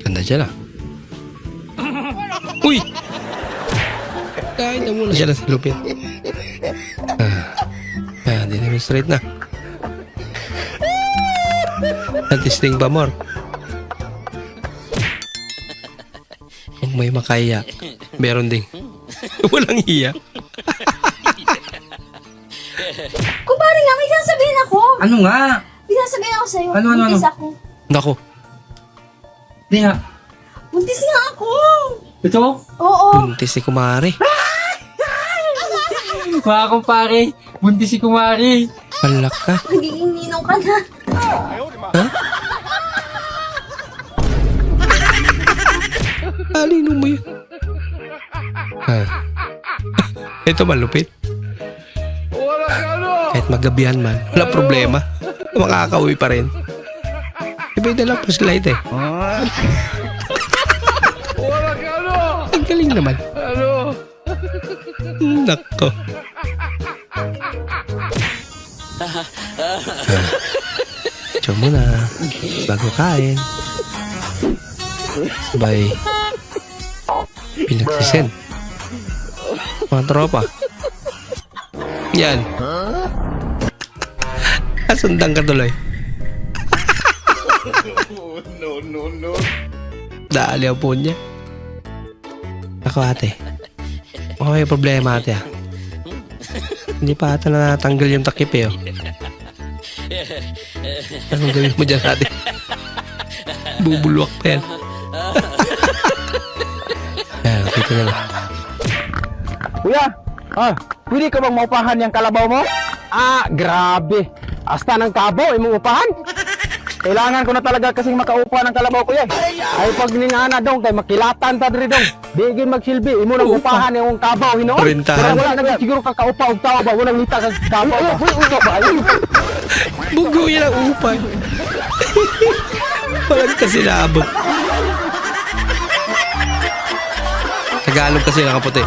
Ganda dyan ah. Uy! Kahit na muna siya na silupin. Di naman straight na. Natisting pa more. Kung may makaya, meron ding walang hiya. Kumpare nga, may sasabihin ako. Ano nga? May sasabihin ako sa'yo. Ano? Buntis ako. Nako, Hindi nga. Buntis nga ako. Ito? Oo. buntis si kumari. Mga kumpare, buntis si kumari. Palak ka. Nagiging ninong ka na. Ha? Alino mo yun? Ito malupit. Kahit magabihan man, wala problema. Makakauwi pa rin. Iba na lang flashlight eh. Ang galing naman. Nako. Diyan muna. Bago kain. Sabay. Pinagsisend. Mga tropa. Yan. Sundan ka tuloy. No. Daaliw po niya. Ako ate. May problema ate ah. Hindi pa ata na natanggal yung takip eh oh. Anong gawin mo dyan ate? Bubulwak pa yan. Yan, kita na lang. Kuya, pwede ka bang maupahan yung kalabaw mo? Grabe. Asta ng kabaw, imong upahan? Kailangan ko na talaga kasing makaupa ng kalabaw ko yan. Ay pag ningana dong, kay makilatan ta diri dong. Digin magsilbi, imo nang upahan yung kabaw, hinoon. Rintahan. Pero wala na siguro kakaupa og tawa ba, walang nita kag kabaw ba. Bugo yan ang upay. Walang kasi naabot. Tagalog kasi nakaputi.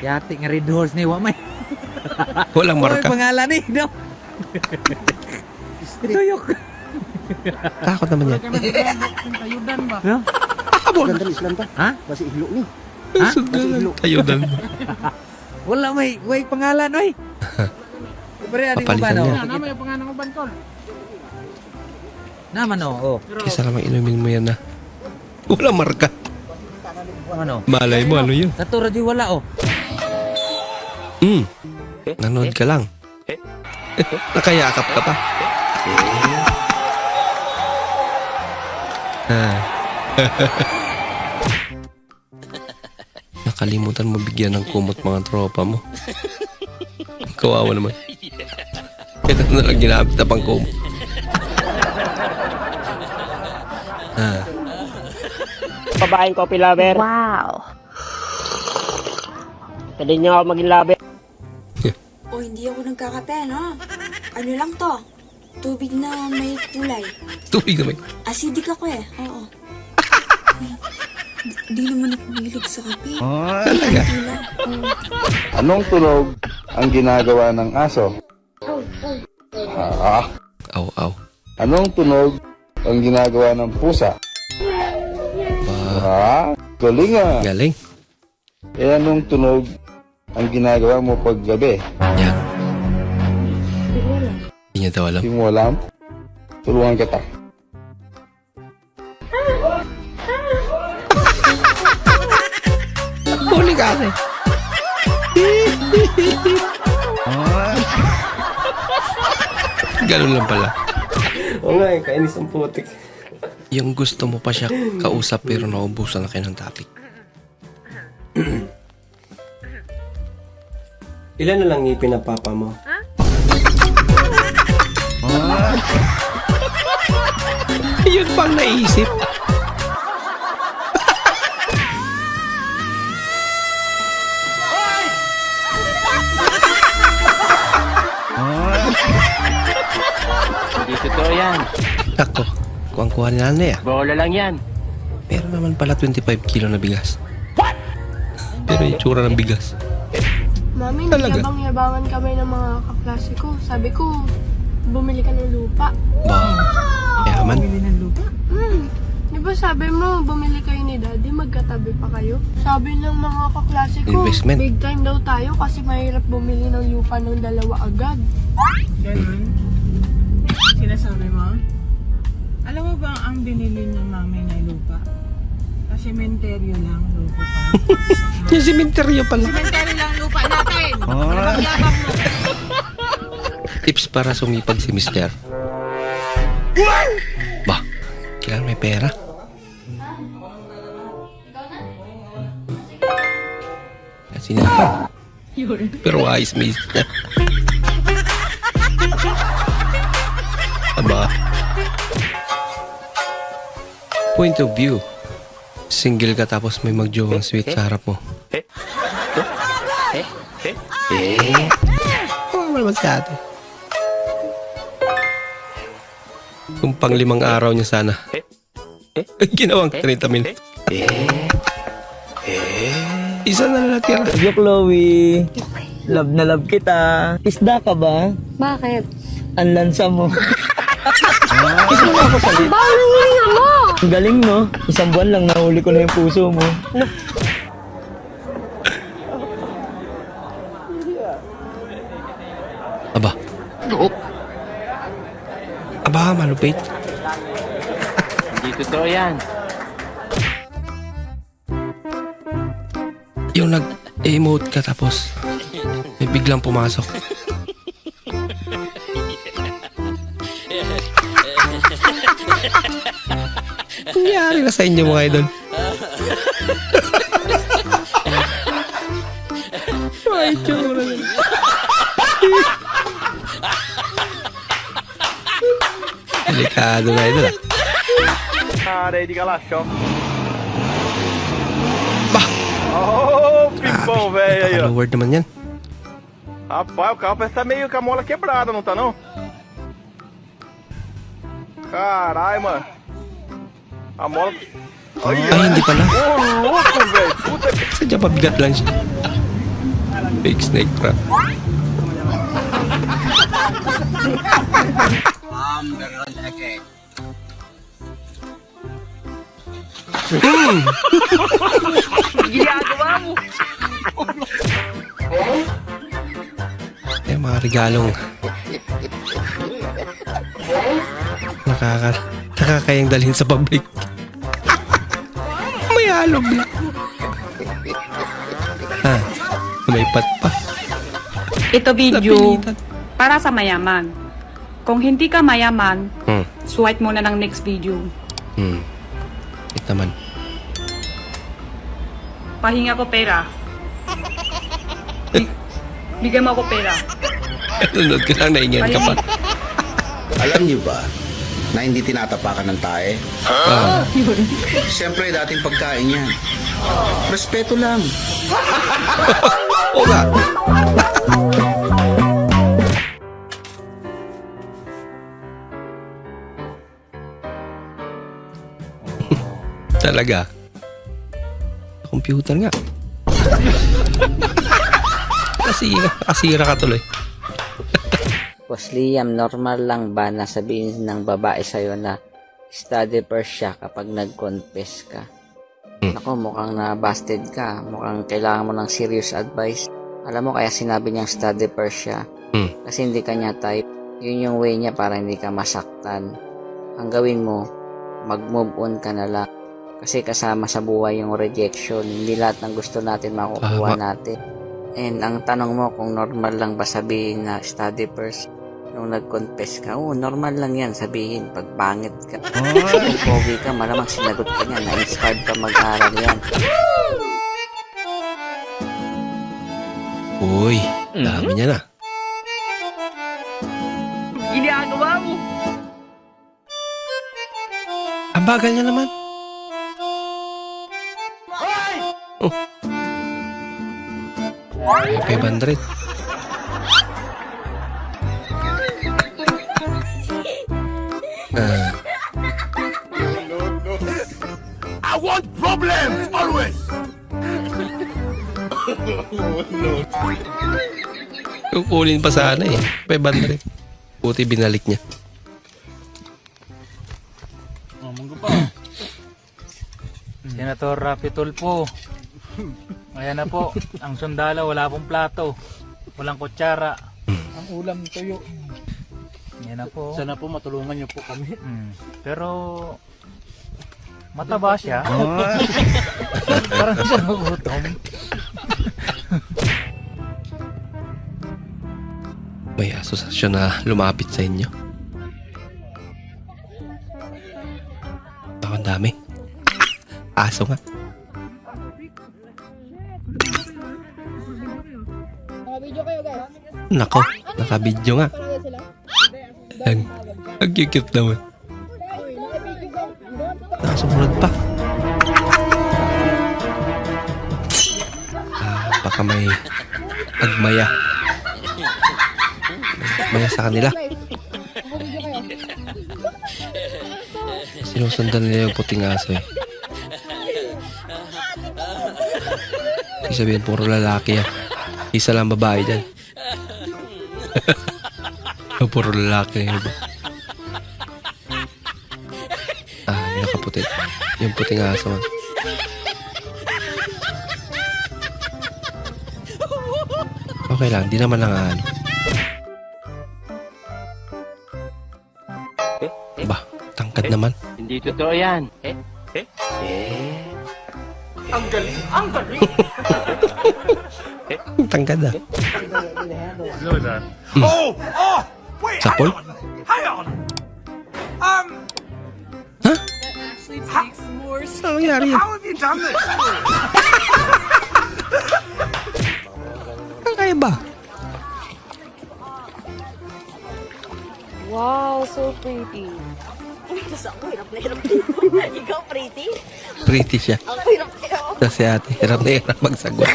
Yati nga red horse ni Wamay. Walang marka. Pangalan ni, no? Tuyok. Takot naman yan. Tayudan ba? Ha? Ganda ni Islam ta. Ha? Basi ihlo ni. Sugal. Tayo dan. Wala may pangalan, oy. Pare, ano mo ba, no? Papalitan niya. Nama yung pangalan ko, Bantol. Naman, no? Oh. Kesa namang inumin mo yan na. Walang marka. Ano? Malay mo, ano yun? Tatura di wala, oh. Nanood ka lang. Nakayakap ka pa. Nakalimutan mo bigyan ng kumot mga tropa mo. Kawawa naman. Ito na lang ginamit na pang kumot. Babaeng coffee lover. Wow. Pwede niyo ako maging lover. O, hindi ako nagkakape, no? Ano lang to? Tubig na may kulay. Tubig na may. Acidic ako eh. Oo. Di naman ako mahilig sa kape. Talaga. Hindi lang. Anong tunog ang ginagawa ng aso? Aw, aw. Anong tunog ang ginagawa ng pusa? Galing ah. Galing. Anong tunog ang ginagawa mo pag gabi? Yan. Hindi niya daw alam. Hindi mo alam? Tulungan kita. Huli ka rin. Ganun lang pala. Oo nga eh, kainis ang putik. Yung gusto mo pa siya kausap pero naubusan na kayo ng topic. Ilan na lang ngipin ng papa mo? Yun pang naisip. Hindi totoo yan. Ako, kuha ni nanay ah. Bola lang yan. Meron naman pala 25 kilo na bigas. Pero yung tsura ng bigas. Mami, Talaga? yabang-yabangan kami ng mga kaklase ko. Sabi ko, bumili ka ng lupa. Ba? Yaman. Bili ng lupa. Di ba sabi mo, bumili kayo ni Daddy, magkatabi pa kayo? Sabi ng mga kaklase ko, Investment. big time daw tayo kasi mahirap bumili ng lupa ng dalawa agad. Ganun. Sinasabi mo? Alam mo ba ang binili ng mami na lupa? Sa sementeryo lang lupa pa. Yung simenteryo pala. Sementeryo lang lupa natin! Yabang-yabang mo! Tips para sumipag si Mister. Ba? Kailangan may pera. Sinipag. Pero ayos Mister. Aba. Point of view. Single ka tapos may magjowang sweet sa harap mo. Oo naman sa atin. Kung pang 5 araw niya sana. Ginawang 30 minutes. Isa na lang natira. Yo, Chloe. Love na love kita. Isda ka ba? Bakit? Ang lansa mo. Kiss mo nga ako sa lips. Bawal ang hininga mo! Ang galing, no? Isang buwan lang nahuli ko na yung puso mo. Aba. Aba, malupit. Hindi totoo yan. Yung nag-emote ka tapos may biglang pumasok. Nangyari na sa inyo mga idol. Ay, tsura na. Delikado na idol. Ready ka lang, show. Bah! Oh, pimpão, velho. Ano word naman yan? Rapaz, o carro parece que tá meio com a mola quebrada, não tá não? Caralho, mano. A mola... Ay, hindi pala. Ô, louco, velho. Puta que... Sadya pabigat lang siya. Big snake trap. Ginagawa mo! Mga regalong nakakayang dalhin sa public. May halog na. May pat pa. Ito video Napilitan. para sa mayaman. Kung hindi ka mayaman, swipe muna ng next video. Ito naman. Pahinga ko pera. Bigyan mo ako pera. Nunod ka lang, naingyan ka pa. Alam niyo ba na hindi tinatapakan ng tae? Siyempre, dating pagkain yan. Respeto lang. Oo nga. Talaga. Computer nga. Kasira ka tuloy. Boss Liam, normal lang ba na sabihin ng babae sa'yo na study first siya kapag nag-confess ka? Ako, mukhang na-busted ka. Mukhang kailangan mo ng serious advice. Alam mo, kaya sinabi niyang study first siya. Kasi hindi ka niya type. Yun yung way niya para hindi ka masaktan. Ang gawin mo, mag-move on ka na lang. Kasi kasama sa buhay yung rejection. Hindi lahat ng gusto natin makukuha natin. And ang tanong mo kung normal lang ba sabihin na study first nung nag-confess ka, normal lang yan sabihin pag pangit ka. Kung pogi ka, malamang sinagot ka niya, na-inspired ka mag-aral yan. Uy, dami niya na. Ginagawa mo! Ang bagal niya naman. Oh. 500. I want problems, always! Kukunin pa sana eh. Peban na rin. Buti binalik niya. Senator Rapi Tulfo. Ayan na po, ang sundalo wala pong plato, walang kutsara. Ang ulam tuyo. Ayan na po. Sana po matulungan niyo po kami. Pero mataba siya. Parang siya nagutom. May asosasyon na lumapit sa inyo. Ako, ang dami. Aso nga. Nako, nakabidyo nga. Ang cute naman. Nakasunod pa. Baka may agmaya. May agmaya sa kanila. Sinusundan nila yung puting aso eh. Ibig sabihin, puro lalaki yan. Isa lang babae dyan. Puro lalaki na yung iba. Yung nakaputi. Yung puting aso. Okay lang, di naman lang ano. Ba, tangkad naman. Hindi totoo yan. Ang galing! Ang galing! Tangkad ah. Oh! Oh! Wait! Sapol? Hang on! Ano nangyari yan? How have you done this? Ang kaya ba? Wow, so pretty. Ikaw pretty? Pretty siya. Ang hirap-hirap. Kasi ate, hirap na hirap magsagwa.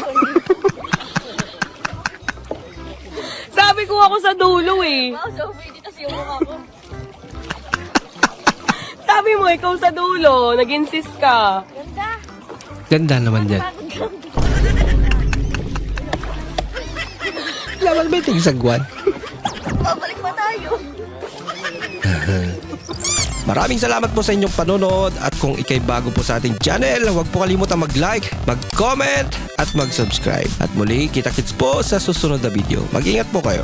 Sabi ko ako sa dulo eh. Wow, so pretty. Tas yung mukha ko. Sabi mo, ikaw sa dulo. Nag-insist ka. Ganda. Ganda naman dyan. Laman ba yung sagwan? Babalik pa tayo. Maraming salamat po sa inyong panonood at kung ikay bago po sa ating channel, huwag po kalimutan mag-like, mag-comment at mag-subscribe. At muli, kita-kits po sa susunod na video. Mag-ingat po kayo.